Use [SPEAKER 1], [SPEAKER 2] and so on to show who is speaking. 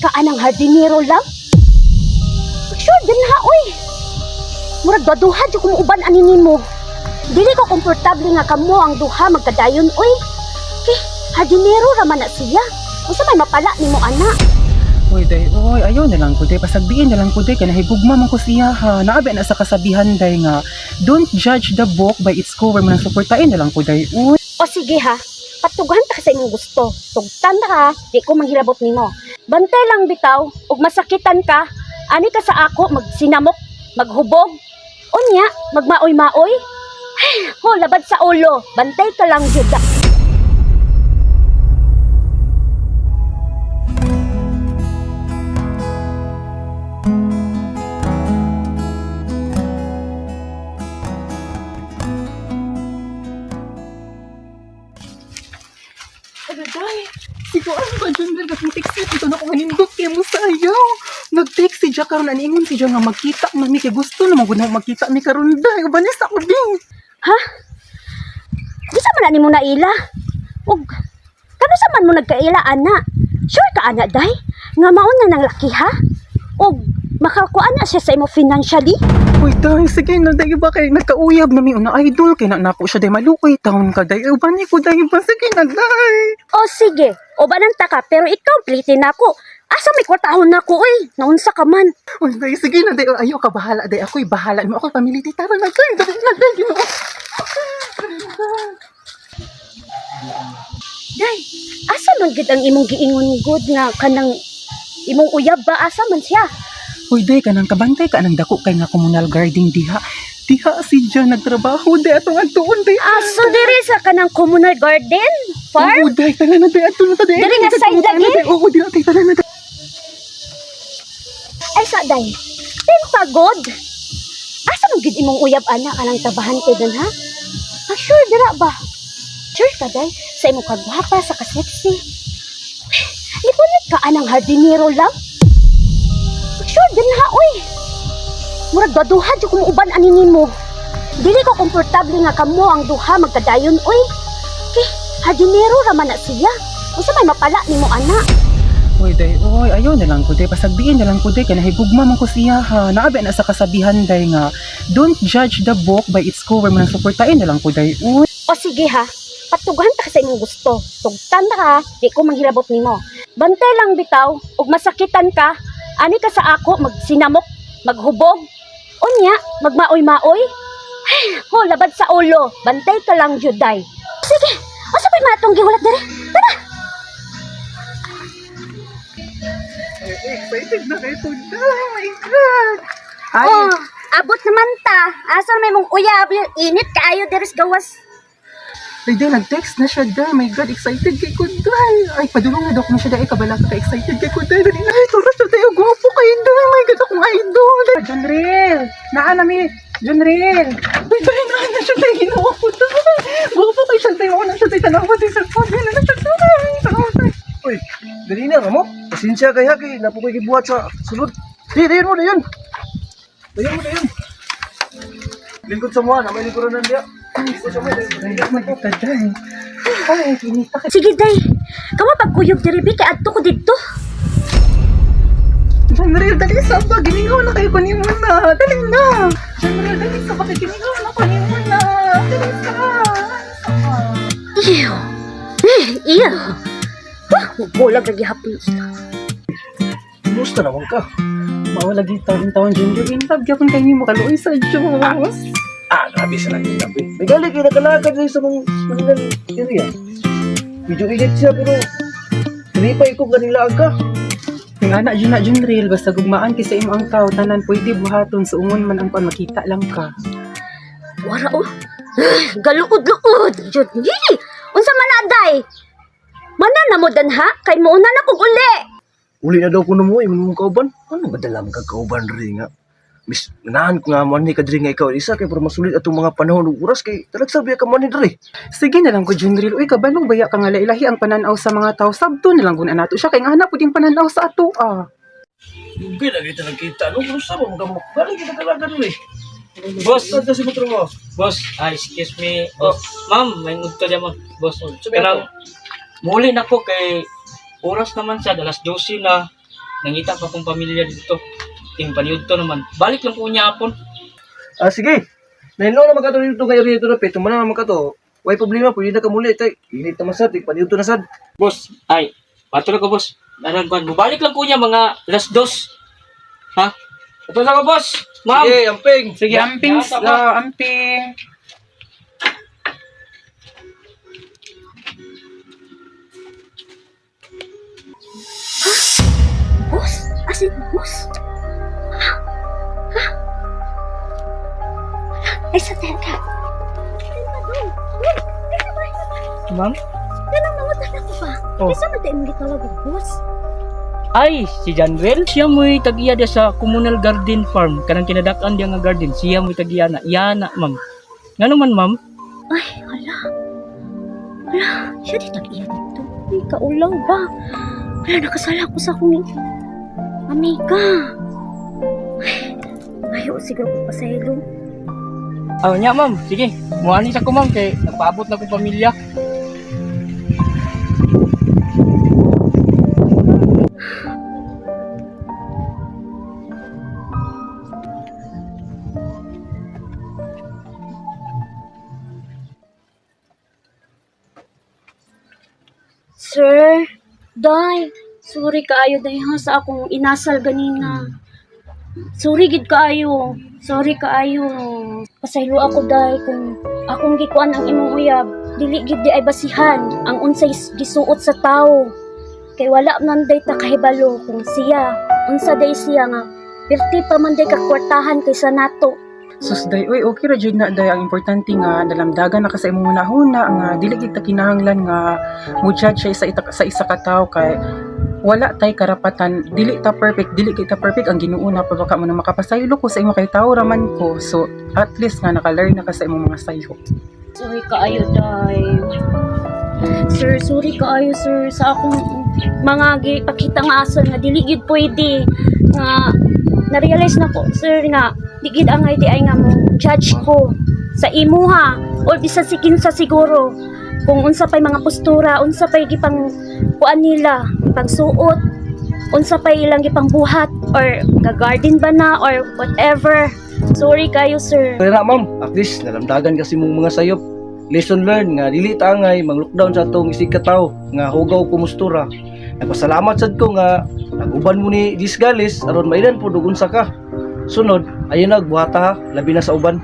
[SPEAKER 1] ka anang hardinero lang? Sure din ha, oy. Murag baduha di kung uban aninin mo. Dili ko komportable nga kamo ang duha magkadayon, oy. Kay hardinero raman na siya. Usa may mapala nimo ana.
[SPEAKER 2] Uy, day, uy, ayaw na lang ko, day. Pasagbiin na lang ko, day. Kanahigugma man ko siya, ha. Naabi na sa kasabihan, day, nga. Don't judge the book by its cover. Manang suportain na lang ko, day. Uy.
[SPEAKER 1] O sige ha, patugahan ta ka sa imong gusto. Tugtan ta ka, di ko manghilabot nimo. Bantay lang bitaw, ug masakitan ka, ani ka sa ako magsinamok, maghubog. Unya, magmaoy-maoy. Ay, ho, labad sa ulo. Bantay ka lang jud.
[SPEAKER 2] Day, siguro ba dyan na nag-text ito na kung manindot kayo mo sayaw. Nag-text si Jack karon aningon si Jack nga magkita mami kay gusto na maguna magkita mi karon day. Ubanis ako ding.
[SPEAKER 1] Ha? Di sa man nimo naila? Ug kano sa man mo nagkaila ana? Sure ka ana day? Nga maon na nang laki ha? Ug makakuha na siya sa imo financially?
[SPEAKER 2] Uy day, sige na day ba kay nagkauyab na mi una idol kay na nako siya day malukoy taon ka day. Ubani ko day ba sige na day.
[SPEAKER 1] O sige, ubanan ta ka pero ikaw plite na ako. Asa may kwartahon na ako oy? Naunsa ka man?
[SPEAKER 2] Uy day, sige na day. Ayaw ka bahala day. Ako'y bahala mo. Ako'y pamiliti tara na day. Dali na day.
[SPEAKER 1] Day, asa man gid ang imong giingon good nga kanang imong uyab ba asa man siya?
[SPEAKER 2] Uy day, kanang kabantay ka nang dako kay nga communal gardening diha. Diha si Jan nagtrabaho day atong agtuon day.
[SPEAKER 1] Aso diri sa kanang communal garden? Farm?
[SPEAKER 2] Oo day, tala na day. Ato na ta day.
[SPEAKER 1] Diri nga side lagi?
[SPEAKER 2] Oo, di na day. Tala na day.
[SPEAKER 1] Ay sa day. Pero pagod. Asa man gid imong uyab ana kanang tabahante dun ha? Ah, sure dira ba? Sure ka day sa imong kagwapa sa kasexy. Ipunit ka anang hardinero lang? Sure din ha, oy. Murag baduha di kung uban aninin mo. Dili ko komportable nga kamo ang duha magkadayon, oy. Kay hardinero raman na siya. Usa may mapala nimo ana.
[SPEAKER 2] Uy day, uy, ayaw na lang ko day. Pasagbiin na lang ko day. Kanahigugma man ko siya, ha. Naabi na sa kasabihan, day, nga. Don't judge the book by its cover. Manang suportain na lang ko day. Uy.
[SPEAKER 1] O sige ha, patugahan ta ka sa imong gusto. Tugtan ta ka, di ko manghilabot nimo. Bantay lang bitaw, ug masakitan ka, ani ka sa ako magsinamok, maghubog. Unya, magmaoy-maoy. Ay, ho, labad sa ulo. Bantay ka lang jud day. Sige, asa pa matong gihulat dere? Tara.
[SPEAKER 2] Excited na kayo to. Oh my God. Ay,
[SPEAKER 1] Oh, abot naman ta. Asa may mong uyab, init kaayo deres gawas.
[SPEAKER 2] ay day, nag-text na siya day. My God, excited kay ko day. Ay, padulong na daw ko na siya day. Kabala ka excited kay ko day. Dali na, ay, turo siya day. Gwapo kayo day. My God, akong idol. Junril, naanami. Junril. Ay, day, naan na siya day. Ginawa ko day. Gwapo kayo siya day. Ako na siya day. Tanawa day. Sarpag na na siya day. Tanawa day.
[SPEAKER 3] Uy, dali na nga mo. Pasensya kay Haki. Napukoy gibuhat sa sulod. Dayan mo, dayan. Dayan mo, dayan. Lingkod sa mga, na may lingkuran niya. Lingkod sa mga,
[SPEAKER 2] Ay, magkita day. Ay, kinita ka.
[SPEAKER 1] Sige day. Kamo pagkuyog diri bi kay adto ko didto.
[SPEAKER 2] Junril, dali sa ba? Giningaw na kayo kunin mo na. Dali na. Junril, dali sa ba? Giningaw na kunin mo na. Dali sa.
[SPEAKER 1] Ew. Ew. Bulag lagi hapon.
[SPEAKER 3] Kumusta naman ka?
[SPEAKER 2] Mawalagi taon-taon Junril. Intab gyapon kay nimo kaluoy sa Diyos.
[SPEAKER 3] Grabe sa lang yung gabi. May galing kayo nakalakad rin sa mga area. Medyo init siya pero nalipay ko kanila aga.
[SPEAKER 2] Yung anak yun na Junril, basta gugmaan kisa imo ang tao, tanan pwede buhaton sa ungon man ang pan makita lang ka.
[SPEAKER 1] Wara oh. Galuod-luod. Jud. Unsa man na day? Manan na mo danha kay mo una na kog uli.
[SPEAKER 3] Uli na daw ko na mo, yung mga kauban. Ano ba dalam ka kauban rin nga? Miss, ganahan ko nga mo ni kadri nga ikaw isa kay para masulit atong mga panahon ug oras kay talagsabi ka man ni diri.
[SPEAKER 2] Sige na lang ko Junril, uy kabalong baya ka nga lailahi ang pananaw sa mga tao, sabto na lang kung nato siya kay nga hanap puding pananaw sa ato ah.
[SPEAKER 3] Dugay na kita nagkita. Ano kung saan mo mga galing kita talaga diri. Boss, saan si motor mo?
[SPEAKER 4] Boss, excuse me. Oh, ma'am, may nugto diyan mo. Boss,
[SPEAKER 3] Sabi
[SPEAKER 4] pero muli na ko kay oras naman sa alas 12 na. nangita pa kong pamilya dito. Ting paniud to naman. Balik lang po niya apon.
[SPEAKER 3] Ah, sige. Nahinlo naman ka to dito kayo rito na pito. Mana naman ka to. Way problema, pwede na ka muli. Tay, init naman sad. Paniud to na sad.
[SPEAKER 4] Boss, ay, patuloy ko boss. Naragban mo. Balik lang po niya mga alas 2. Ha? Ito na ko boss. Ma'am.
[SPEAKER 3] Sige, amping.
[SPEAKER 2] Sige, amping.
[SPEAKER 4] Yata pa.
[SPEAKER 2] Amping.
[SPEAKER 1] Boss? Asin, boss? Ay, sa teka.
[SPEAKER 4] Ma'am?
[SPEAKER 1] Ganang nangutan ako ba?
[SPEAKER 4] Oh.
[SPEAKER 1] Isa na tayo mong gitawag ang boss.
[SPEAKER 4] Ay, si Janrel. Siya mo'y tagiya dia sa communal garden farm. Kanang kinadak-an dia nga garden. Siya mo'y tagiya na. Yana, ma'am. Nga naman, ma'am.
[SPEAKER 1] Ay, hala. Hala, siya di tag-iya dito. Ay, kaulaw ba? Hala, nakasala ko sa akong amiga. Ay, ayaw siguro ko pasaylo.
[SPEAKER 4] Oh, nya, ma'am. Sige. Muhanis ako, ma'am. Kaya nagpaabot na kong pamilya.
[SPEAKER 1] Sir, day, sorry kaayo day ha sa akong inasal ganina. Sorry gid kaayo. Sorry kaayo. Pasaylo ako day kung akong gikuan ang imong uyab. Dili gid di ay basihan ang unsay gisuot sa tao. Kay wala man day ta kahibalo kung siya, unsa day siya nga perti pa man day kakwartahan kaysa nato.
[SPEAKER 2] Sus day, oy, okay ra jud na day. Ang importante nga nalamdagan na ka sa imong hunahuna nga dili kita kinahanglan nga mo judge siya sa isa ka tawo kay wala tay karapatan, dili ta perfect, ang Ginoo na pa baka mo na makapasaylo ko sa imo kay tawo raman ko. So at least nga naka-learn na ka sa imong mga sayo.
[SPEAKER 1] Sorry kaayo day. Sir, sorry kaayo sir sa akong mga gipakita nga asol nga dili gid pwede nga na-realize na ko sir nga di gid angay di ay nga mo judge ko sa imuha or bisan si kinsa siguro kung unsa pay mga postura, unsa pay gipang kuan nila, pagsuot, unsa pay ilang gipang buhat or ga-garden ba na or whatever. Sorry kayo sir.
[SPEAKER 3] Kaya na, ma'am. At least, nalamdagan kasi mong mga sayop. Lesson learned nga dili tangay mang-lockdown sa atong isig ka tawo nga hugaw kumustura. Nagpasalamat sad ko nga nag-uban mo ni Disgalis aron mailan po dugon sa ka. Sunod, ayun nagbuhata ha, labi na sa uban.